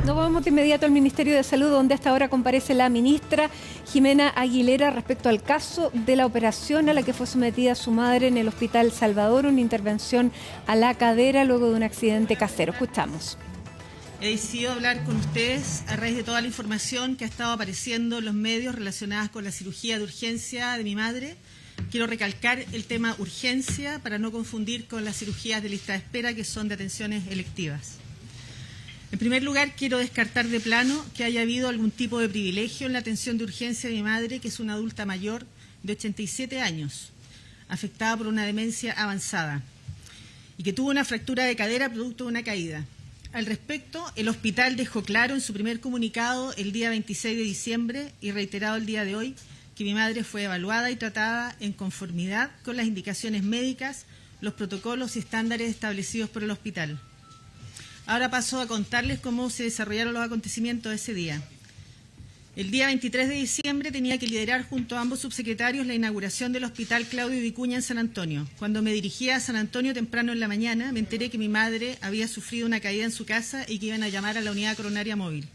Nos vamos de inmediato al Ministerio de Salud, donde hasta ahora comparece la ministra Jimena Aguilera respecto al caso de la operación a la que fue sometida su madre en el Hospital Salvador, una intervención a la cadera luego de un accidente casero. Escuchamos. He decidido hablar con ustedes a raíz de toda la información que ha estado apareciendo en los medios relacionadas con la cirugía de urgencia de mi madre. Quiero recalcar el tema urgencia para no confundir con las cirugías de lista de espera, que son de atenciones electivas. En primer lugar, quiero descartar de plano que haya habido algún tipo de privilegio en la atención de urgencia de mi madre, que es una adulta mayor de 87 años, afectada por una demencia avanzada y que tuvo una fractura de cadera producto de una caída. Al respecto, el hospital dejó claro en su primer comunicado el día 26 de diciembre y reiterado el día de hoy que mi madre fue evaluada y tratada en conformidad con las indicaciones médicas, los protocolos y estándares establecidos por el hospital. Ahora paso a contarles cómo se desarrollaron los acontecimientos de ese día. El día 23 de diciembre tenía que liderar junto a ambos subsecretarios la inauguración del Hospital Claudio Vicuña en San Antonio. Cuando me dirigía a San Antonio temprano en la mañana, me enteré que mi madre había sufrido una caída en su casa y que iban a llamar a la unidad coronaria móvil.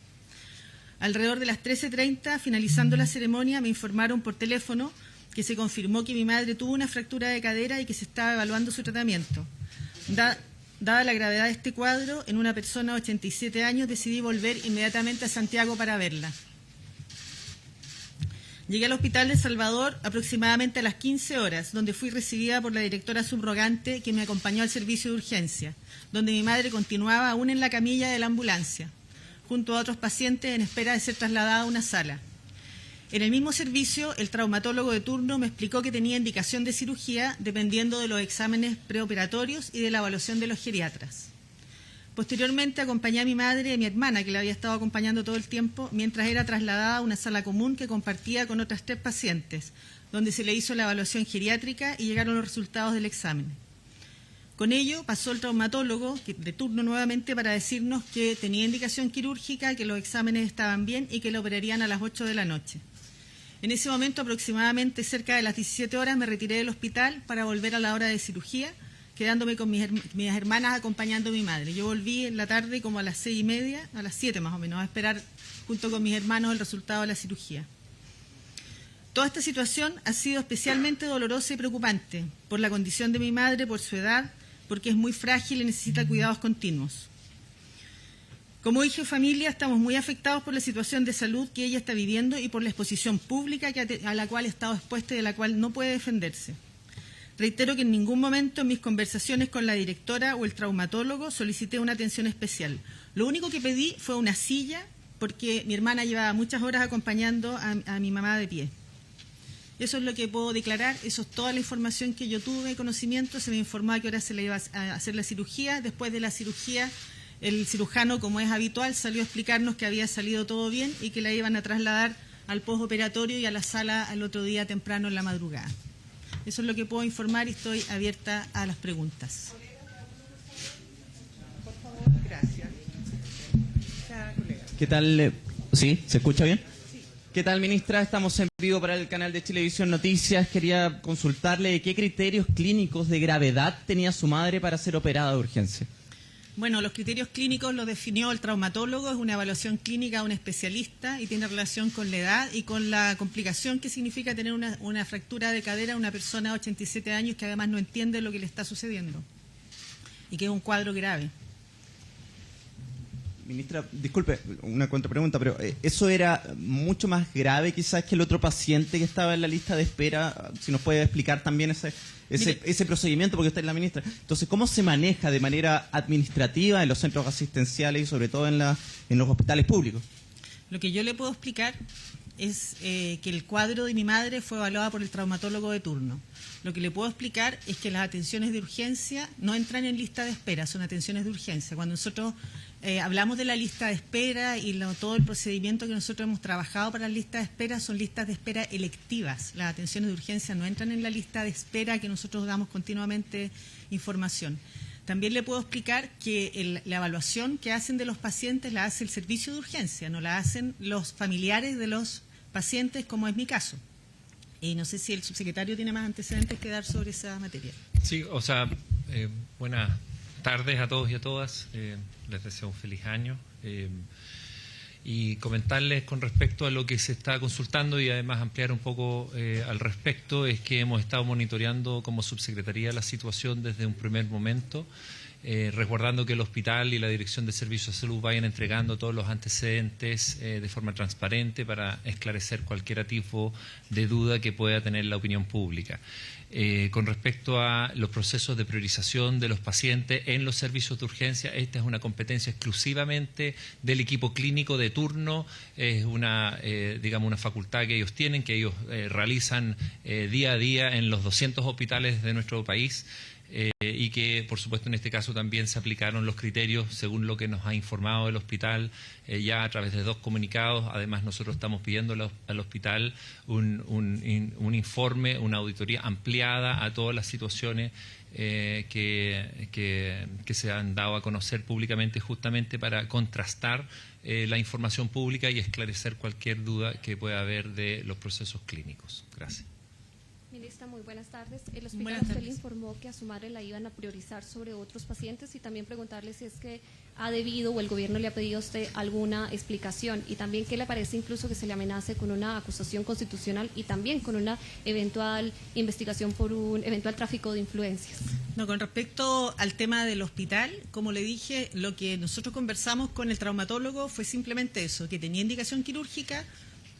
Alrededor de las 13:30, finalizando la ceremonia, me informaron por teléfono que se confirmó que mi madre tuvo una fractura de cadera y que se estaba evaluando su tratamiento. Dada la gravedad de este cuadro, en una persona de 87 años, decidí volver inmediatamente a Santiago para verla. Llegué al Hospital de Salvador aproximadamente a las 15 horas, donde fui recibida por la directora subrogante que me acompañó al servicio de urgencia, donde mi madre continuaba aún en la camilla de la ambulancia, junto a otros pacientes en espera de ser trasladada a una sala. En el mismo servicio, el traumatólogo de turno me explicó que tenía indicación de cirugía dependiendo de los exámenes preoperatorios y de la evaluación de los geriatras. Posteriormente acompañé a mi madre y a mi hermana, que la había estado acompañando todo el tiempo, mientras era trasladada a una sala común que compartía con otras 3 pacientes, donde se le hizo la evaluación geriátrica y llegaron los resultados del examen. Con ello pasó el traumatólogo de turno nuevamente para decirnos que tenía indicación quirúrgica, que los exámenes estaban bien y que lo operarían a las 8 de la noche. En ese momento, aproximadamente cerca de las 17 horas, me retiré del hospital para volver a la hora de cirugía, quedándome con mis hermanas acompañando a mi madre. Yo volví en la tarde como a las 6:30, a las 7 más o menos, a esperar junto con mis hermanos el resultado de la cirugía. Toda esta situación ha sido especialmente dolorosa y preocupante por la condición de mi madre, por su edad, porque es muy frágil y necesita cuidados continuos. Como hija y familia estamos muy afectados por la situación de salud que ella está viviendo y por la exposición pública a la cual ha estado expuesta y de la cual no puede defenderse. Reitero que en ningún momento en mis conversaciones con la directora o el traumatólogo solicité una atención especial. Lo único que pedí fue una silla porque mi hermana llevaba muchas horas acompañando a mi mamá de pie. Eso es lo que puedo declarar, eso es toda la información que yo tuve conocimiento. Se me informó a qué hora se le iba a hacer la cirugía. Después de la cirugía, el cirujano, como es habitual, salió a explicarnos que había salido todo bien y que la iban a trasladar al postoperatorio y a la sala al otro día temprano en la madrugada. Eso es lo que puedo informar y estoy abierta a las preguntas. Por favor, gracias. ¿Qué tal? ¿Sí? ¿Se escucha bien? ¿Qué tal, ministra? Estamos en vivo para el canal de Chilevisión Noticias. Quería consultarle qué criterios clínicos de gravedad tenía su madre para ser operada de urgencia. Bueno, los criterios clínicos los definió el traumatólogo, es una evaluación clínica de un especialista y tiene relación con la edad y con la complicación que significa tener una fractura de cadera a una persona de 87 años que además no entiende lo que le está sucediendo y que es un cuadro grave. Ministra, disculpe, una contrapregunta, pero ¿eso era mucho más grave quizás que el otro paciente que estaba en la lista de espera? Si nos puede explicar también ese procedimiento, porque usted es la ministra. Entonces, ¿cómo se maneja de manera administrativa en los centros asistenciales y sobre todo en los hospitales públicos? Lo que yo le puedo explicar es que el cuadro de mi madre fue evaluado por el traumatólogo de turno. Lo que le puedo explicar es que las atenciones de urgencia no entran en lista de espera, son atenciones de urgencia. Cuando nosotros hablamos de la lista de espera y todo el procedimiento que nosotros hemos trabajado para las listas de espera son listas de espera electivas. Las atenciones de urgencia no entran en la lista de espera que nosotros damos continuamente información. También le puedo explicar que la evaluación que hacen de los pacientes la hace el servicio de urgencia, no la hacen los familiares de los pacientes, como es mi caso. Y no sé si el subsecretario tiene más antecedentes que dar sobre esa materia. Sí, o sea, buenas tardes a todos y a todas. Les deseo un feliz año. Y comentarles con respecto a lo que se está consultando y además ampliar un poco al respecto, es que hemos estado monitoreando como subsecretaría la situación desde un primer momento, resguardando que el hospital y la Dirección de Servicios de Salud vayan entregando todos los antecedentes de forma transparente para esclarecer cualquier atisbo de duda que pueda tener la opinión pública. Con respecto a los procesos de priorización de los pacientes en los servicios de urgencia, esta es una competencia exclusivamente del equipo clínico de turno, es una, digamos, una facultad que ellos tienen, que ellos realizan día a día en los 200 hospitales de nuestro país. Y que, por supuesto, en este caso también se aplicaron los criterios según lo que nos ha informado el hospital ya a través de 2 comunicados. Además, nosotros estamos pidiendo al hospital un informe, una auditoría ampliada a todas las situaciones que se han dado a conocer públicamente, justamente para contrastar la información pública y esclarecer cualquier duda que pueda haber de los procesos clínicos. Gracias. Ministra, muy buenas tardes. El hospital usted le informó que a su madre la iban a priorizar sobre otros pacientes y también preguntarle si es que ha debido o el gobierno le ha pedido a usted alguna explicación y también qué le parece incluso que se le amenace con una acusación constitucional y también con una eventual investigación por un eventual tráfico de influencias. No, con respecto al tema del hospital, como le dije, lo que nosotros conversamos con el traumatólogo fue simplemente eso, que tenía indicación quirúrgica,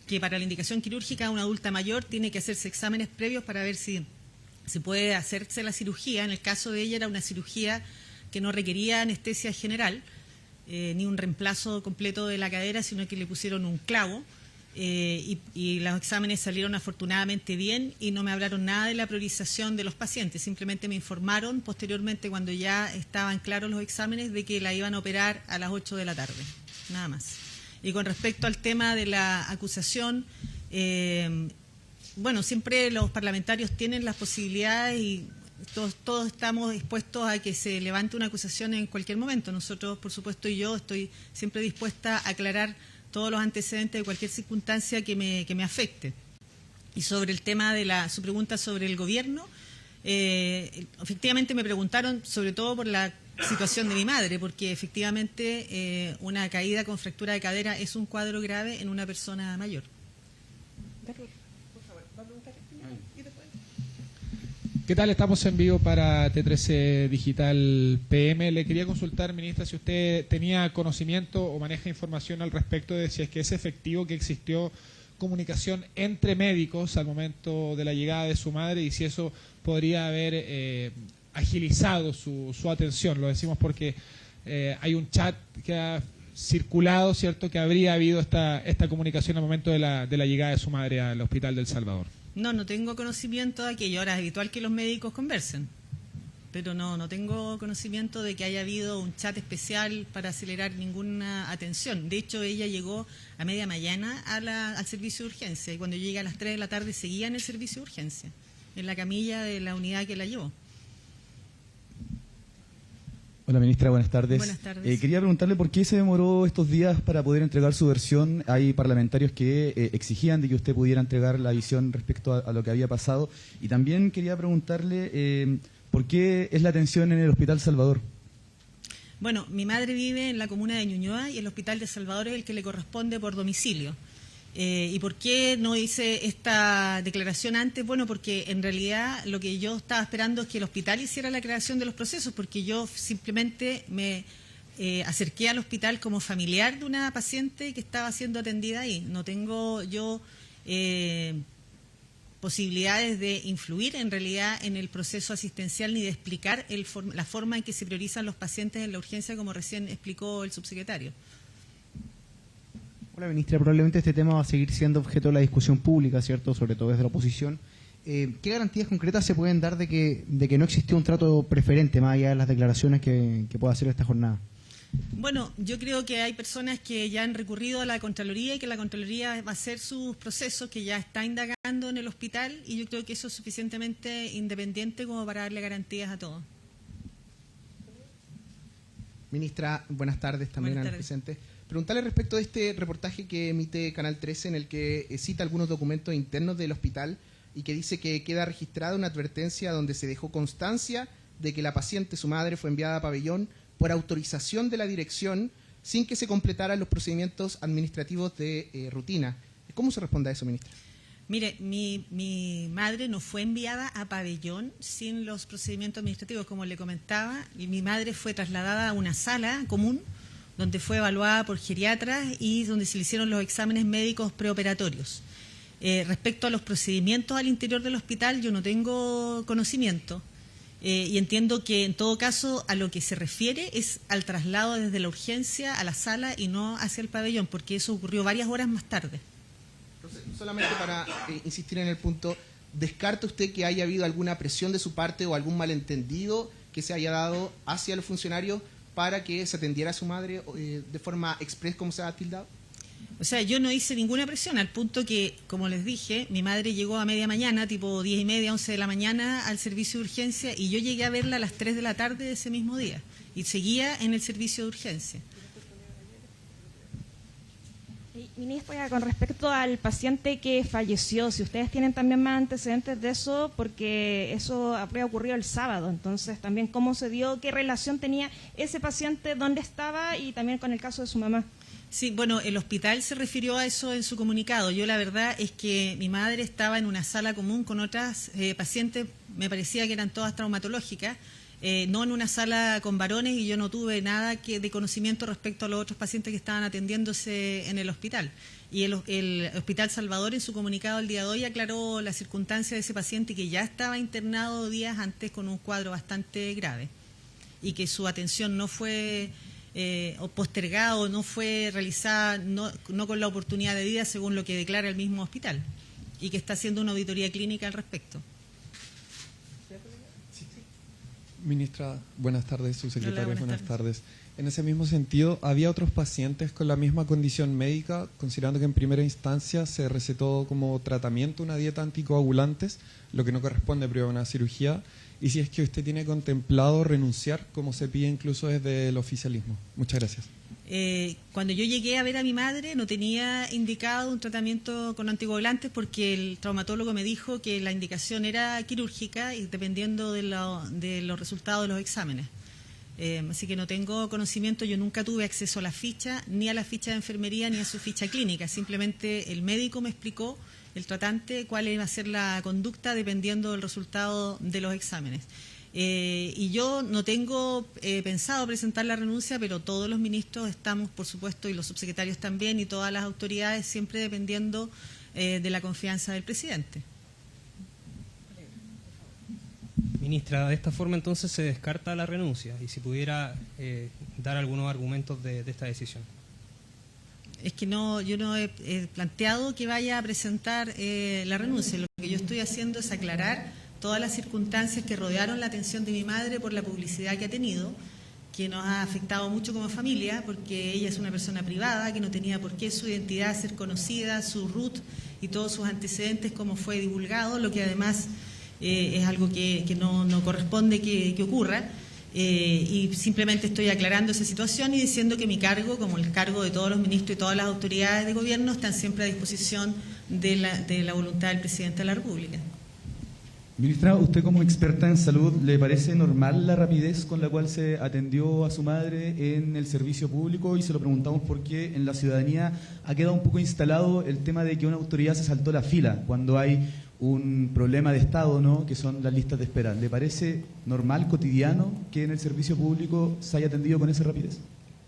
que para la indicación quirúrgica una adulta mayor tiene que hacerse exámenes previos para ver si se puede hacerse la cirugía. En el caso de ella era una cirugía que no requería anestesia general, ni un reemplazo completo de la cadera, sino que le pusieron un clavo. Y los exámenes salieron afortunadamente bien y no me hablaron nada de la priorización de los pacientes. Simplemente me informaron posteriormente, cuando ya estaban claros los exámenes, de que la iban a operar a las 8 de la tarde. Nada más. Y con respecto al tema de la acusación, bueno, siempre los parlamentarios tienen las posibilidades y todos estamos dispuestos a que se levante una acusación en cualquier momento. Nosotros, por supuesto, y yo estoy siempre dispuesta a aclarar todos los antecedentes de cualquier circunstancia que me afecte. Y sobre el tema de su pregunta sobre el gobierno, efectivamente me preguntaron sobre todo por la situación de mi madre, porque efectivamente una caída con fractura de cadera es un cuadro grave en una persona mayor. ¿Qué tal? Estamos en vivo para T13 Digital PM. Le quería consultar, ministra, si usted tenía conocimiento o maneja información al respecto de si es que es efectivo que existió comunicación entre médicos al momento de la llegada de su madre y si eso podría haber agilizado su atención. Lo decimos porque hay un chat que ha circulado, ¿cierto?, que habría habido esta comunicación al momento de la llegada de su madre al Hospital del Salvador. No tengo conocimiento de aquello. Ahora es habitual que los médicos conversen, pero no tengo conocimiento de que haya habido un chat especial para acelerar ninguna atención. De hecho, ella llegó a media mañana al servicio de urgencia y cuando llega a las 3 de la tarde seguía en el servicio de urgencia, en la camilla de la unidad que la llevó. Hola, ministra, buenas tardes. Buenas tardes. Quería preguntarle por qué se demoró estos días para poder entregar su versión. Hay parlamentarios que exigían de que usted pudiera entregar la visión respecto a lo que había pasado. Y también quería preguntarle por qué es la atención en el Hospital Salvador. Bueno, mi madre vive en la comuna de Ñuñoa y el Hospital de Salvador es el que le corresponde por domicilio. ¿Y por qué no hice esta declaración antes? Bueno, porque en realidad lo que yo estaba esperando es que el hospital hiciera la aclaración de los procesos, porque yo simplemente me acerqué al hospital como familiar de una paciente que estaba siendo atendida ahí. No tengo yo posibilidades de influir en realidad en el proceso asistencial ni de explicar la forma en que se priorizan los pacientes en la urgencia, como recién explicó el subsecretario. Hola, ministra. Probablemente este tema va a seguir siendo objeto de la discusión pública, ¿cierto?, sobre todo desde la oposición. ¿Qué garantías concretas se pueden dar de que no existió un trato preferente, más allá de las declaraciones que pueda hacer esta jornada? Bueno, yo creo que hay personas que ya han recurrido a la Contraloría y que la Contraloría va a hacer sus procesos, que ya está indagando en el hospital, y yo creo que eso es suficientemente independiente como para darle garantías a todos. Ministra, buenas tardes también a los presentes. Preguntarle respecto de este reportaje que emite Canal 13 en el que cita algunos documentos internos del hospital y que dice que queda registrada una advertencia donde se dejó constancia de que la paciente, su madre, fue enviada a pabellón por autorización de la dirección sin que se completaran los procedimientos administrativos de rutina. ¿Cómo se responde a eso, ministra? Mire, mi madre no fue enviada a pabellón sin los procedimientos administrativos, como le comentaba, y mi madre fue trasladada a una sala común donde fue evaluada por geriatras y donde se le hicieron los exámenes médicos preoperatorios. Respecto a los procedimientos al interior del hospital, yo no tengo conocimiento y entiendo que en todo caso a lo que se refiere es al traslado desde la urgencia a la sala y no hacia el pabellón, porque eso ocurrió varias horas más tarde. Entonces, solamente para insistir en el punto, ¿descarta usted que haya habido alguna presión de su parte o algún malentendido que se haya dado hacia los funcionarios para que se atendiera a su madre de forma express, como se ha tildado? O sea, yo no hice ninguna presión, al punto que, como les dije, mi madre llegó a media mañana, tipo 10:30, 11 de la mañana, al servicio de urgencia, y yo llegué a verla a las 3 de la tarde de ese mismo día, y seguía en el servicio de urgencia. Ministra, con respecto al paciente que falleció, si ustedes tienen también más antecedentes de eso, porque eso habría ocurrido el sábado, entonces también cómo se dio, qué relación tenía ese paciente, dónde estaba y también con el caso de su mamá. Sí, bueno, el hospital se refirió a eso en su comunicado. Yo la verdad es que mi madre estaba en una sala común con otras pacientes, me parecía que eran todas traumatológicas, no en una sala con varones, y yo no tuve nada de conocimiento respecto a los otros pacientes que estaban atendiéndose en el hospital. Y el Hospital Salvador en su comunicado el día de hoy aclaró la circunstancia de ese paciente que ya estaba internado días antes con un cuadro bastante grave y que su atención no fue o postergada o no fue realizada no con la oportunidad de vida según lo que declara el mismo hospital y que está haciendo una auditoría clínica al respecto. Ministra, buenas tardes, subsecretaria, buenas tardes. En ese mismo sentido, ¿había otros pacientes con la misma condición médica, considerando que en primera instancia se recetó como tratamiento una dieta anticoagulantes, lo que no corresponde pero a una cirugía? Y si es que usted tiene contemplado renunciar, como se pide incluso desde el oficialismo. Muchas gracias. Cuando yo llegué a ver a mi madre no tenía indicado un tratamiento con anticoagulantes porque el traumatólogo me dijo que la indicación era quirúrgica y dependiendo de los resultados de los exámenes. Así que no tengo conocimiento, yo nunca tuve acceso a la ficha, ni a la ficha de enfermería, ni a su ficha clínica. Simplemente el médico me explicó, el tratante, cuál iba a ser la conducta dependiendo del resultado de los exámenes. Y yo no tengo pensado presentar la renuncia, pero todos los ministros estamos, por supuesto, y los subsecretarios también, y todas las autoridades, siempre dependiendo de la confianza del presidente. Ministra, de esta forma entonces se descarta la renuncia, y si pudiera dar algunos argumentos de esta decisión. Es que yo no he planteado que vaya a presentar la renuncia. Lo que yo estoy haciendo es aclarar todas las circunstancias que rodearon la atención de mi madre por la publicidad que ha tenido, que nos ha afectado mucho como familia, porque ella es una persona privada, que no tenía por qué su identidad ser conocida, su RUT y todos sus antecedentes como fue divulgado, lo que además es algo que no corresponde que ocurra. Y simplemente estoy aclarando esa situación y diciendo que mi cargo, como el cargo de todos los ministros y todas las autoridades de gobierno, están siempre a disposición de la voluntad del presidente de la República. Ministra, usted como experta en salud, ¿le parece normal la rapidez con la cual se atendió a su madre en el servicio público? Y se lo preguntamos porque en la ciudadanía ha quedado un poco instalado el tema de que una autoridad se saltó la fila cuando hay un problema de Estado, ¿no?, que son las listas de espera. ¿Le parece normal, cotidiano, que en el servicio público se haya atendido con esa rapidez?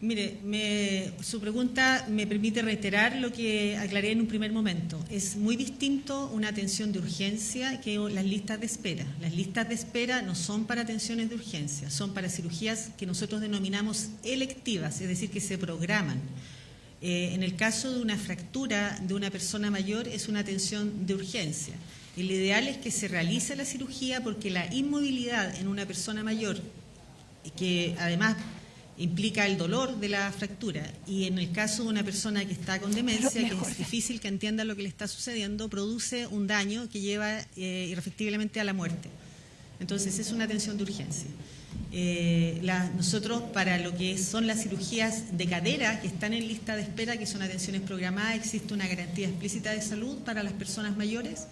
Mire, su pregunta me permite reiterar lo que aclaré en un primer momento. Es muy distinto una atención de urgencia que las listas de espera. Las listas de espera no son para atenciones de urgencia, son para cirugías que nosotros denominamos electivas, es decir, que se programan. En el caso de una fractura de una persona mayor es una atención de urgencia. El ideal es que se realice la cirugía porque la inmovilidad en una persona mayor, que además implica el dolor de la fractura, y en el caso de una persona que está con demencia, que es difícil que entienda lo que le está sucediendo, produce un daño que lleva irrefectiblemente a la muerte. Entonces es una atención de urgencia. Nosotros, para lo que son las cirugías de cadera que están en lista de espera, que son atenciones programadas, existe una garantía explícita de salud para las personas mayores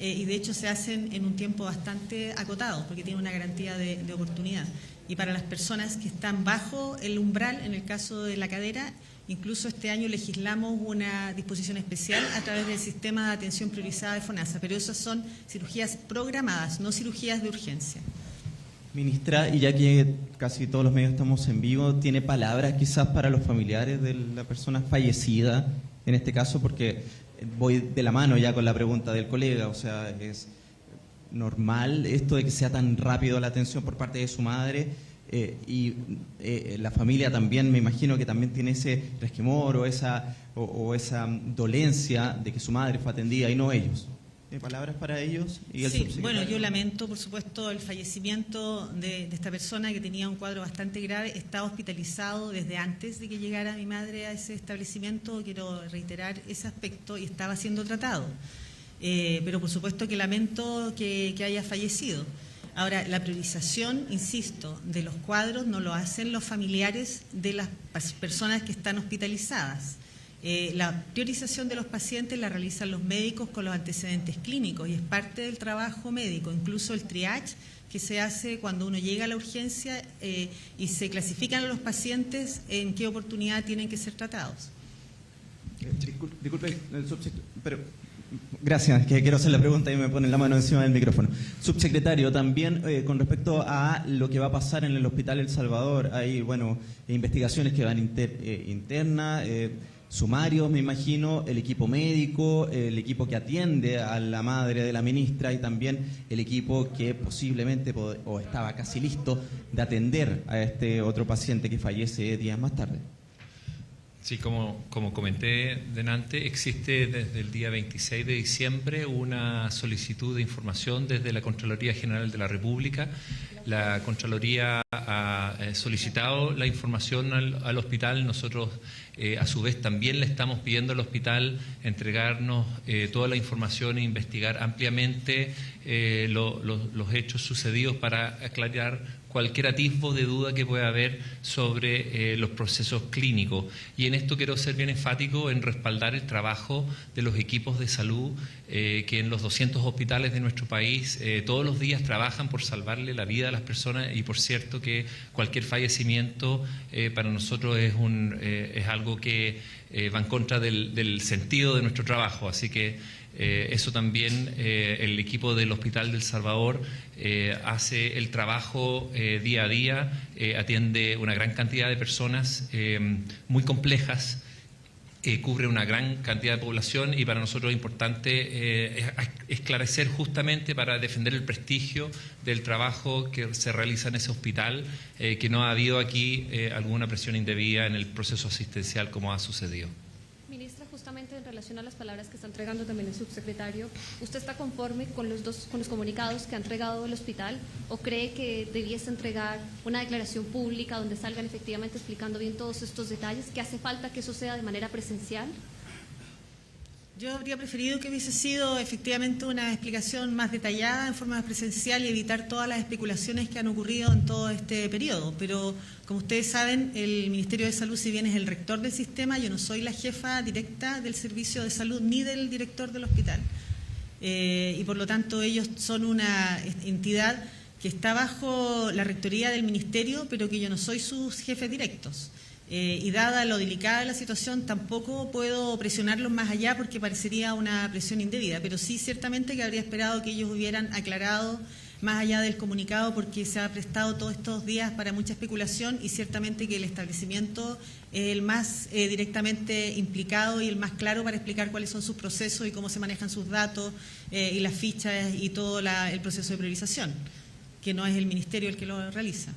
y de hecho se hacen en un tiempo bastante acotado porque tiene una garantía de oportunidad. Y para las personas que están bajo el umbral, en el caso de la cadera, incluso este año legislamos una disposición especial a través del sistema de atención priorizada de FONASA, pero esas son cirugías programadas, no cirugías de urgencia. Ministra, y ya que casi todos los medios estamos en vivo, ¿tiene palabras quizás para los familiares de la persona fallecida en este caso? Porque voy de la mano ya con la pregunta del colega, o sea, ¿es normal esto de que sea tan rápido la atención por parte de su madre? La familia también, me imagino que también tiene ese resquemor o esa dolencia de que su madre fue atendida y no ellos. ¿Tiene palabras para ellos? Y el sí, bueno, yo lamento, por supuesto, el fallecimiento de esta persona que tenía un cuadro bastante grave. Está hospitalizado desde antes de que llegara mi madre a ese establecimiento. Quiero reiterar ese aspecto, y estaba siendo tratado. Pero por supuesto que lamento que haya fallecido. Ahora, la priorización, insisto, de los cuadros no lo hacen los familiares de las personas que están hospitalizadas. La priorización de los pacientes la realizan los médicos con los antecedentes clínicos y es parte del trabajo médico, incluso el triage que se hace cuando uno llega a la urgencia y se clasifican a los pacientes en qué oportunidad tienen que ser tratados. Disculpe, pero gracias, que quiero hacer la pregunta y me ponen la mano encima del micrófono. Subsecretario, también con respecto a lo que va a pasar en el Hospital El Salvador, hay, bueno, investigaciones que van internas, sumarios, me imagino, el equipo médico, el equipo que atiende a la madre de la ministra y también el equipo que posiblemente o estaba casi listo de atender a este otro paciente que fallece días más tarde. Sí, como comenté delante, existe desde el día 26 de diciembre una solicitud de información desde la Contraloría General de la República. La Contraloría ha solicitado la información al hospital. Nosotros, a su vez, también le estamos pidiendo al hospital entregarnos toda la información e investigar ampliamente los hechos sucedidos para aclarar cualquier atisbo de duda que pueda haber sobre los procesos clínicos. Y en esto quiero ser bien enfático en respaldar el trabajo de los equipos de salud que en los 200 hospitales de nuestro país todos los días trabajan por salvarle la vida a las personas, y por cierto que cualquier fallecimiento para nosotros es algo que va en contra del sentido de nuestro trabajo. Así que eso también el equipo del Hospital del Salvador hace el trabajo día a día, atiende una gran cantidad de personas muy complejas, cubre una gran cantidad de población, y para nosotros es importante esclarecer justamente para defender el prestigio del trabajo que se realiza en ese hospital, que no ha habido aquí alguna presión indebida en el proceso asistencial como ha sucedido. Ministra, justamente en relación a las palabras que está entregando también el subsecretario, ¿usted está conforme con los comunicados que ha entregado el hospital o cree que debiese entregar una declaración pública donde salgan efectivamente explicando bien todos estos detalles, que hace falta que eso sea de manera presencial? Yo habría preferido que hubiese sido efectivamente una explicación más detallada en forma presencial y evitar todas las especulaciones que han ocurrido en todo este periodo. Pero, como ustedes saben, el Ministerio de Salud, si bien es el rector del sistema, yo no soy la jefa directa del servicio de salud ni del director del hospital. Y por lo tanto ellos son una entidad que está bajo la rectoría del Ministerio, pero que yo no soy sus jefes directos. Y dada lo delicada de la situación, tampoco puedo presionarlos más allá porque parecería una presión indebida, pero sí ciertamente que habría esperado que ellos hubieran aclarado más allá del comunicado, porque se ha prestado todos estos días para mucha especulación, y ciertamente que el establecimiento es el más directamente implicado y el más claro para explicar cuáles son sus procesos y cómo se manejan sus datos y las fichas y todo el proceso de priorización, que no es el Ministerio el que lo realiza.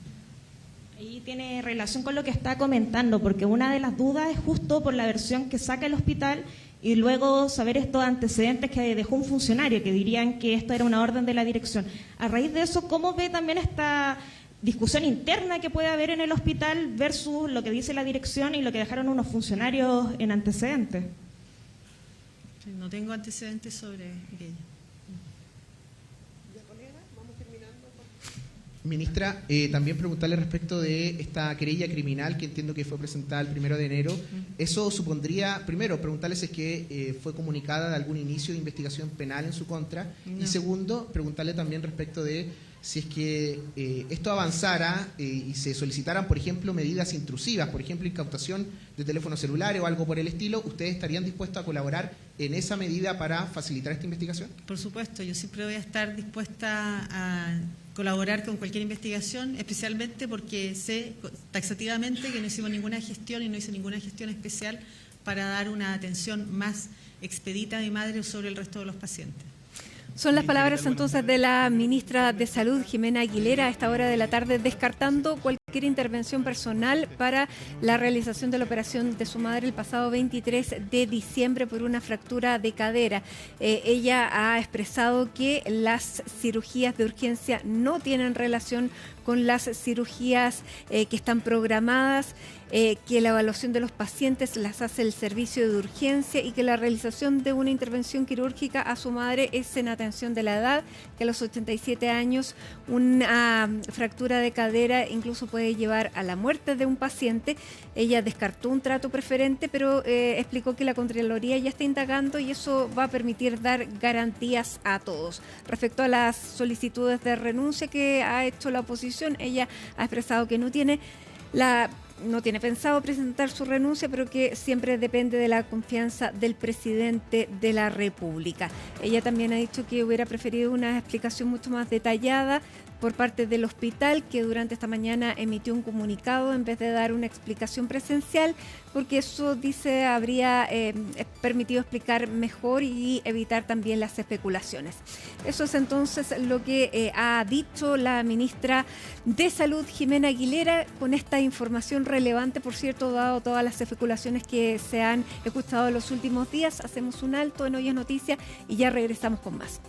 Y tiene relación con lo que está comentando, porque una de las dudas es justo por la versión que saca el hospital y luego saber estos antecedentes que dejó un funcionario, que dirían que esto era una orden de la dirección. A raíz de eso, ¿cómo ve también esta discusión interna que puede haber en el hospital versus lo que dice la dirección y lo que dejaron unos funcionarios en antecedentes? No tengo antecedentes sobre aquello. Ministra, también preguntarle respecto de esta querella criminal que entiendo que fue presentada el 1 de enero. Eso supondría, primero, preguntarle si es que fue comunicada de algún inicio de investigación penal en su contra. No. Y segundo, preguntarle también respecto de si es que esto avanzara y se solicitaran, por ejemplo, medidas intrusivas, por ejemplo, incautación de teléfonos celulares o algo por el estilo, ¿ustedes estarían dispuestos a colaborar en esa medida para facilitar esta investigación? Por supuesto, yo siempre voy a estar dispuesta a colaborar con cualquier investigación, especialmente porque sé taxativamente que no hicimos ninguna gestión y no hice ninguna gestión especial para dar una atención más expedita a mi madre sobre el resto de los pacientes. Son las palabras entonces de la ministra de Salud, Jimena Aguilera, a esta hora de la tarde, descartando cualquier intervención personal para la realización de la operación de su madre el pasado 23 de diciembre por una fractura de cadera. Ella ha expresado que las cirugías de urgencia no tienen relación con las cirugías que están programadas, que la evaluación de los pacientes las hace el servicio de urgencia y que la realización de una intervención quirúrgica a su madre es en atención de la edad, que a los 87 años una fractura de cadera incluso puede llevar a la muerte de un paciente. Ella descartó un trato preferente, pero explicó que la Contraloría ya está indagando y eso va a permitir dar garantías a todos. Respecto a las solicitudes de renuncia que ha hecho la oposición, ella ha expresado que no tiene pensado presentar su renuncia, pero que siempre depende de la confianza del presidente de la República. Ella también ha dicho que hubiera preferido una explicación mucho más detallada por parte del hospital, que durante esta mañana emitió un comunicado en vez de dar una explicación presencial, porque eso, dice, habría permitido explicar mejor y evitar también las especulaciones. Eso es entonces lo que ha dicho la ministra de Salud, Jimena Aguilera, con esta información relevante, por cierto, dado todas las especulaciones que se han escuchado en los últimos días. Hacemos un alto en Hoy es Noticia y ya regresamos con más.